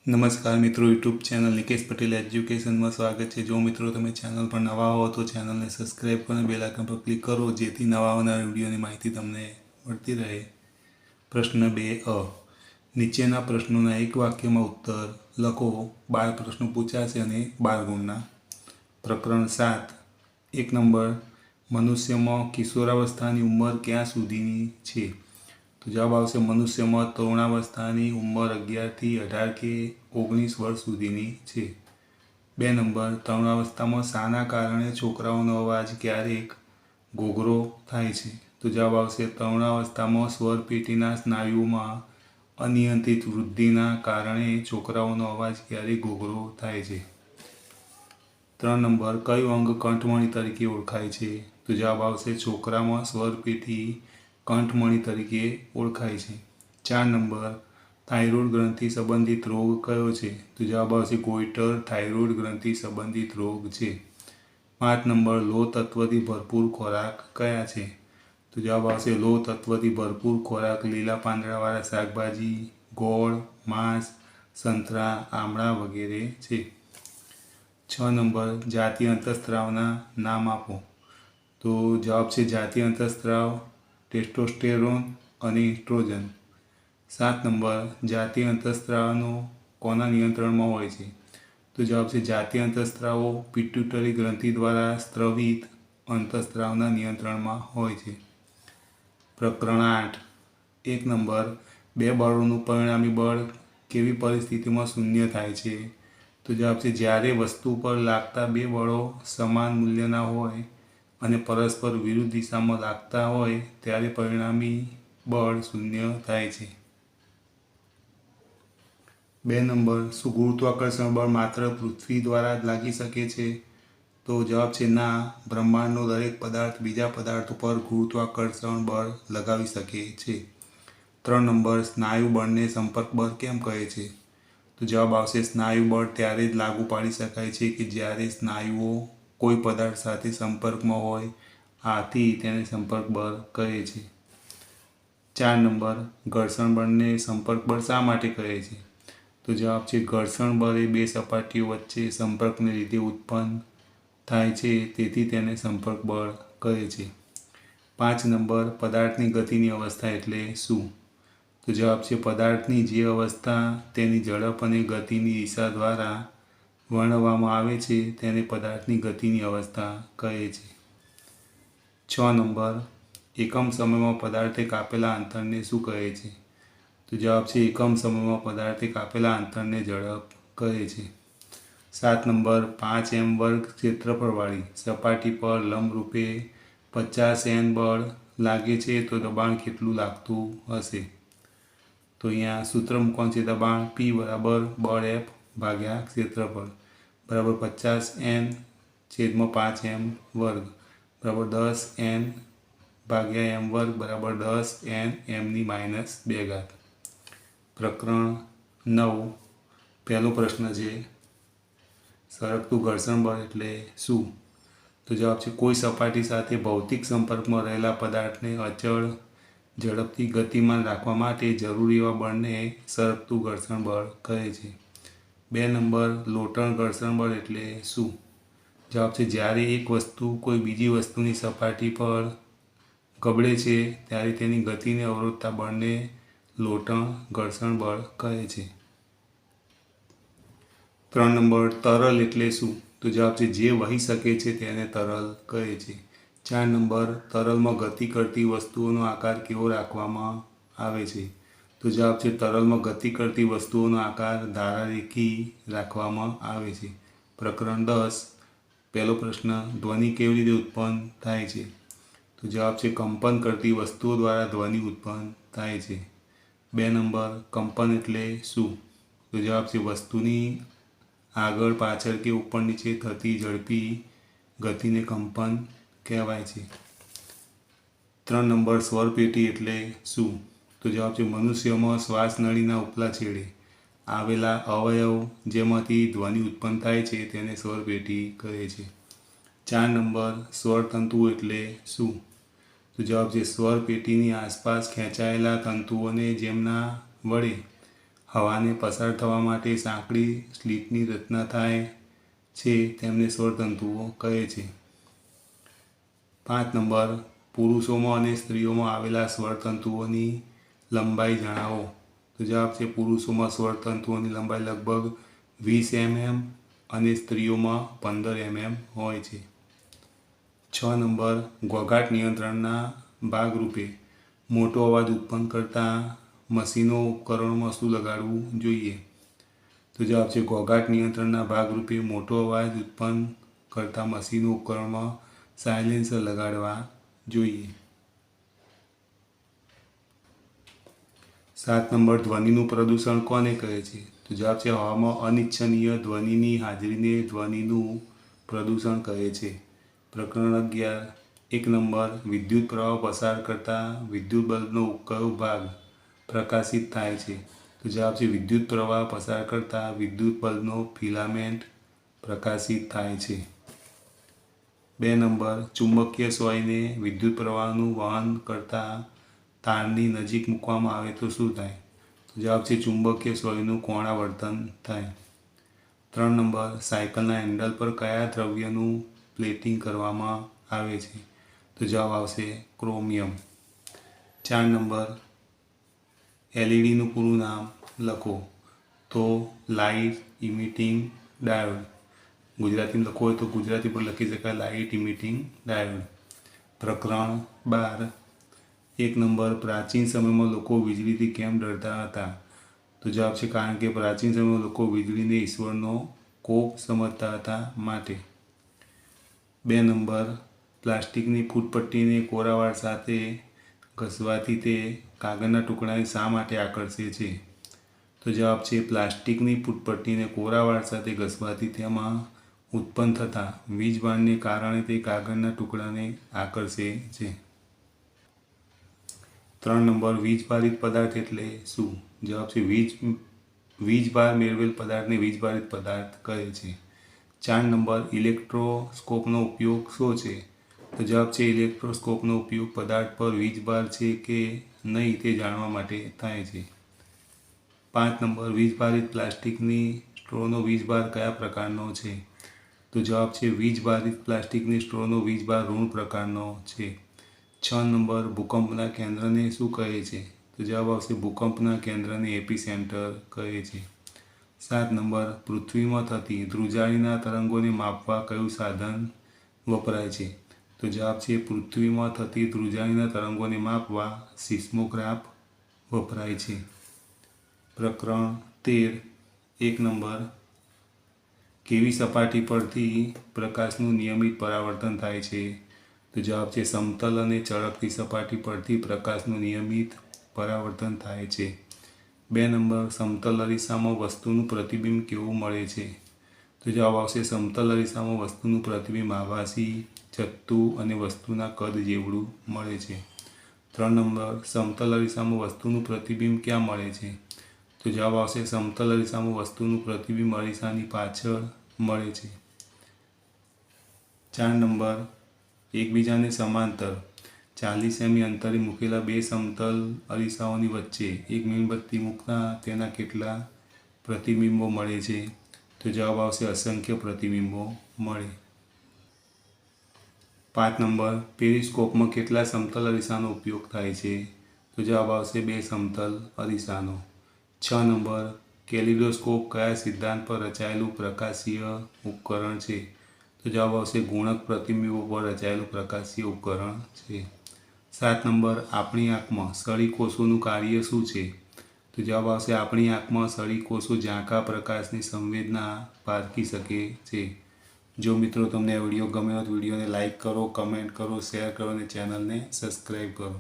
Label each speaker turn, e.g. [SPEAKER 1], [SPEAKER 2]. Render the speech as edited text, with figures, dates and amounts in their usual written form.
[SPEAKER 1] નમસ્કાર મિત્રો, YouTube channel Nikesh Patel એજ્યુકેશનમાં સ્વાગત છે। જો મિત્રો તમે ચેનલ પર નવા હો તો ચેનલને સબસ્ક્રાઈબ કરો અને બેલ આઇકન પર ક્લિક કરો જેથી નવા આવનારા વિડીયોની માહિતી તમને મળતી રહે। પ્રશ્ન 2 નીચેના પ્રશ્નોના એક વાક્યમાં ઉત્તર લખો। 12 પ્રશ્નો પૂછાશે અને 12 ગુણના। પ્રકરણ 7 1 નંબર, મનુષ્યમાં કિશોરાવસ્થાની ઉંમર ક્યાં સુધીની છે? તો જવાબ આવશે મનુષ્યમાં તરુણાવસ્થાની ઉંમર 11 થી 18 કે 19 વર્ષ સુધીની છે। 2 નંબર, તરુણાવસ્થામાં શાના કારણે છોકરાઓનો અવાજ ક્યારેક ઘોઘરો થાય છે? તો જવાબ આવશે તરુણાવસ્થામાં સ્વર પેટીના સ્નાયુઓમાં અનિયંત્રિત વૃદ્ધિના કારણે છોકરાઓનો અવાજ ક્યારેક ઘોઘરો થાય છે। 3 નંબર, કયું અંગ કંઠમણી તરીકે ઓળખાય છે? તો જવાબ આવશે છોકરામાં સ્વરપેટી કંઠમણી તરીકે ઓળખાય છે। 4 નંબર, થાઇરોઇડ ગ્રંથિ સંબંધિત રોગ કયો છે? તો જવાબ આવશે ગોઈટર થાઇરોઇડ ગ્રંથિ સંબંધિત રોગ છે। 5 નંબર, લોહ તત્વથી ભરપૂર ખોરાક કયા છે? તો જવાબ આવશે લોહ તત્વથી ભરપૂર ખોરાક લીલા પાંદડાવાળા શાકભાજી, ગોળ, માંસ, સંતરા, આમળા વગેરે છે। 6 નંબર, જાતીય અંતઃસ્ત્રાવના નામ આપો। તો જવાબ છે જાતીય અંતઃસ્ત્રાવ ટેસ્ટોસ્ટેરોન અને ઇસ્ટ્રોજન। 7 નંબર, જાતીય અંતઃસ્ત્રાવનો કોના નિયંત્રણમાં હોય છે? તો જવાબ છે જાતીય અંતઃસ્ત્રાવો પિટ્યુટરી ગ્રંથિ દ્વારા સ્ત્રવિત અંતઃસ્ત્રાવના નિયંત્રણમાં હોય છે। પ્રકરણ 8 1 નંબર, બે બળોનું પરિણામી બળ કેવી પરિસ્થિતિમાં શૂન્ય થાય છે? તો જવાબ છે જ્યારે વસ્તુ પર લાગતા બે બળો સમાન મૂલ્યના હોય અને પરસ્પર વિરુદ્ધ દિશામાં લાગતા હોય ત્યારે પરિણામી બળ શૂન્ય થાય છે। 2 નંબર, શું ગુરુત્વાકર્ષણ બળ માત્ર પૃથ્વી દ્વારા જ લાગી શકે છે? તો જવાબ છે ના, બ્રહ્માંડનો દરેક પદાર્થ બીજા પદાર્થ ઉપર ગુરુત્વાકર્ષણ બળ લગાવી શકે છે। 3 નંબર, સ્નાયુ બળને સંપર્ક બળ કેમ કહે છે? તો જવાબ આવશે સ્નાયુ બળ ત્યારે જ લાગુ પાડી શકાય છે કે જ્યારે સ્નાયુઓ કોઈ પદાર્થ સાથે સંપર્કમાં હોય, આથી તેને સંપર્ક બળ કહે છે। 4 નંબર, ઘર્ષણ બળને સંપર્ક બળ શા માટે કહે છે? તો જવાબ છે ઘર્ષણ બળ એ બે સપાટીઓ વચ્ચે સંપર્કને લીધે ઉત્પન્ન થાય છે, તેથી તેને સંપર્ક બળ કહે છે। 5 નંબર, પદાર્થની ગતિની અવસ્થા એટલે શું? તો જવાબ છે પદાર્થની જે અવસ્થા તેની ઝડપ અને ગતિની દિશા દ્વારા વર્ણવવામાં આવે છે તેને પદાર્થની ગતિની અવસ્થા કહે છે। 6 નંબર, એકમ સમયમાં પદાર્થે કાપેલા અંતરને શું કહે છે? તો જવાબ છે એકમ સમયમાં પદાર્થે કાપેલા અંતરને ઝડપ કહે છે। 7 નંબર, 5 m વર્ગ ક્ષેત્રફળવાળી સપાટી પર લંબરૂપે 50 N બળ લાગે છે તો દબાણ કેટલું લાગતું હશે? તો અહીંયા સૂત્ર મૂકવાનું છે દબાણ P બરાબર બળ F ભાગ્યા ક્ષેત્રફળ બરાબર 50 N છેદમાં 5 m વર્ગ બરાબર 10 N ભાગ્યા m વર્ગ બરાબર 10 N m-2 ઘાત। પ્રકરણ 9 પહેલો પ્રશ્ન છે સરકતું ઘર્ષણ બળ એટલે શું? તો જવાબ છે કોઈ સપાટી સાથે ભૌતિક સંપર્કમાં રહેલા પદાર્થને અચળ ઝડપથી ગતિમાન રાખવા માટે જરૂરી એવા બળને સરકતું ઘર્ષણ બળ કહે છે। 2 નંબર, લોટણ ઘર્ષણ બળ એટલે શું? જવાબ છે જ્યારે એક વસ્તુ કોઈ બીજી વસ્તુની સપાટી પર ગબડે છે ત્યારે તેની ગતિને અવરોધતા બળને લોટણ ઘર્ષણ બળ કહે છે। 3 નંબર, તરલ એટલે શું? તો જવાબ છે જે વહી શકે છે તેને તરલ કહે છે। 4 નંબર, તરલમાં ગતિ કરતી વસ્તુઓનો આકાર કેવો રાખવામાં આવે છે? તો જવાબ છે તરલમાં ગતિ કરતી વસ્તુઓનો આકાર ધારારેખી રાખવામાં આવે છે। પ્રકરણ 10 પહેલો પ્રશ્ન, ધ્વનિ કેવી રીતે ઉત્પન્ન થાય છે? તો જવાબ છે કંપન કરતી વસ્તુઓ દ્વારા ધ્વનિ ઉત્પન્ન થાય છે। 2 નંબર, કંપન એટલે શું? તો જવાબ છે વસ્તુની આગળ પાછળ કે ઉપર નીચે થતી ઝડપી ગતિને કંપન કહેવાય છે। 3 નંબર, સ્વરપેટી એટલે શું? તો જવાબ છે મનુષ્યમાં શ્વાસ નળીના ઉપલા છેડે આવેલા અવયવ જેમાંથી ધ્વનિ ઉત્પન્ન થાય છે તેને સ્વરપેટી કહે છે। 4 નંબર, સ્વરતંતુ એટલે શું? તો જવાબ છે સ્વરપેટીની આસપાસ ખેંચાયેલા તંતુઓને જેમના વડે હવાને પસાર થવા માટે સાંકડી સ્લિટની રચના થાય છે તેમને સ્વરતંતુઓ કહે છે. 5 નંબર, પુરુષોમાં અને સ્ત્રીઓમાં આવેલા સ્વરતંતુઓની લંબાઈ જણાવો. તો જવાબ છે પુરુષોમાં સ્વરતંતુઓની લંબાઈ લગભગ 20 mm અને સ્ત્રીઓમાં 15 mm હોય છે. 6 નંબર, ઘોંઘાટ નિયંત્રણના ભાગરૂપે મોટો અવાજ ઉત્પન્ન કરતા મશીનો ઉપકરણોમાં શું લગાડવું જોઈએ? તો જવાબ છે ઘોંઘાટ નિયંત્રણના ભાગરૂપે મોટો અવાજ ઉત્પન્ન કરતા મશીનો ઉપકરણમાં સાયલેન્સર લગાડવા જોઈએ. 7 નંબર, ધ્વનિનું પ્રદૂષણ કોને કહે છે? તો જવાબ છે હવામાં અનિચ્છનીય ધ્વનિની હાજરીને ધ્વનિનું પ્રદૂષણ કહે છે. પ્રકરણ 11. 1 નંબર, વિદ્યુત પ્રવાહ પસાર કરતા વિદ્યુત બલ્બનો કયો ભાગ પ્રકાશિત થાય છે? તો જવાબ છે વિદ્યુત પ્રવાહ પસાર કરતા વિદ્યુત બલ્બનો ફિલામેન્ટ પ્રકાશિત થાય છે. 2 નંબર, ચુંબકીય સોયને વિદ્યુત પ્રવાહનું વહન કરતા તારની નજીક મૂકવામાં આવે તો શું થાય? તો જવાબ છે ચુંબકીય સોયનું કોણાવર્તન થાય. 3 નંબર, સાયકલના હેન્ડલ પર કયા દ્રવ્યનું પ્લેટિંગ કરવામાં આવે છે? તો જવાબ આવશે ક્રોમિયમ. 4 નંબર, એલઈડીનું પૂરું નામ લખો. તો લાઇટ ઇમિટિંગ ડાયોડ. ગુજરાતીમાં લખવું હોય તો ગુજરાતી પર લખી શકાય લાઇટ ઇમિટિંગ ડાયોડ. પ્રકરણ 12. 1 નંબર, પ્રાચીન સમયમાં લોકો વીજળીથી કેમ ડરતા હતા? તો જવાબ છે કારણ કે પ્રાચીન સમયમાં લોકો વીજળીને ઈશ્વરનો કોપ સમજતા હતા માટે. 2 નંબર, પ્લાસ્ટિકની ફૂટપટ્ટીને કોરાવાળ સાથે ઘસવાથી તે કાગળના ટુકડાને શા માટે આકર્ષે છે? તો જવાબ છે પ્લાસ્ટિકની ફૂટપટ્ટીને કોરાવાળ સાથે ઘસવાથી તેમાં ઉત્પન્ન થતા વીજભારને કારણે તે કાગળના ટુકડાને આકર્ષે છે. 3 નંબર, વીજભારિત પદાર્થ એટલે શું? જવાબ છે વીજભાર મેળવેલ પદાર્થને વીજભારિત પદાર્થ કહે છે. 4 નંબર, ઇલેક્ટ્રોસ્કોપનો ઉપયોગ શું છે? તો જવાબ છે ઇલેક્ટ્રોસ્કોપનો ઉપયોગ પદાર્થ પર વીજભાર છે કે નહીં તે જાણવા માટે થાય છે. 5 નંબર, વીજભારિત પ્લાસ્ટિકની સ્ટ્રોનો વીજભાર કયા પ્રકારનો છે? તો જવાબ છે વીજભારિત પ્લાસ્ટિકની સ્ટ્રોનો વીજભાર ઋણ પ્રકારનો છે. 6 નંબર, ભૂકંપના કેન્દ્રને શું કહે છે? તો જવાબ આવશે ભૂકંપના કેન્દ્રને એપિસેન્ટર કહે છે. 7 નંબર, પૃથ્વીમાં થતી ધ્રુજારીના તરંગોને માપવા કયું સાધન વપરાય છે? તો જવાબ છે પૃથ્વીમાં થતી ધ્રુજારીના તરંગોને માપવા સિસ્મોગ્રાફ વપરાય છે. પ્રકરણ 13. 1 નંબર, કેવી સપાટી પરથી પ્રકાશનું નિયમિત પરાવર્તન થાય છે? તો જવાબ છે સમતલ અને ચળકતી સપાટી પરથી પ્રકાશનું નિયમિત પરાવર્તન થાય છે. 2 નંબર, સમતલ અરીસામાં વસ્તુનું પ્રતિબિંબ કેવું મળે છે? તો જવાબ આવશે સમતલ અરીસામાં વસ્તુનું પ્રતિબિંબ આભાસી, ચત્તું અને વસ્તુના કદ જેવડું મળે છે. 3 નંબર, સમતલ અરીસામાં વસ્તુનું પ્રતિબિંબ ક્યાં મળે છે? તો જવાબ આવશે સમતલ અરીસામાં વસ્તુનું પ્રતિબિંબ અરીસાની પાછળ મળે છે. 4 નંબર, એકબીજાને સમાંતર 40 મી અંતરે મૂકેલા બે સમતલ અરીસાઓની વચ્ચે એક મીણબત્તી મૂકતા તેના કેટલા પ્રતિબિંબો મળે છે? તો જવાબ આવશે અસંખ્ય પ્રતિબિંબો મળે. 5 નંબર, પેરિસ્કોપમાં કેટલા સમતલ અરીસાનો ઉપયોગ થાય છે? તો જવાબ આવશે 2 સમતલ અરીસાનો. 6 નંબર, કેલિડોસ્કોપ કયા સિદ્ધાંત પર રચાયેલું પ્રકાશીય ઉપકરણ છે? તો જવાબ આવશે ગુણક પ્રતિબિંબો પર રચાયેલું પ્રકાશીય ઉપકરણ છે. 7 નંબર, આપણી આંખમાં સળી કોષોનું કાર્ય શું છે? તો જવાબ આવશે આપણી આંખમાં સળી કોષો ઝાંખા પ્રકાશની સંવેદના પારખી શકે છે. જો મિત્રો તમને આ વિડીયો ગમ્યો તો વિડીયોને લાઇક કરો, કમેન્ટ કરો, શેર કરો અને ચેનલને સબસ્ક્રાઈબ કરો.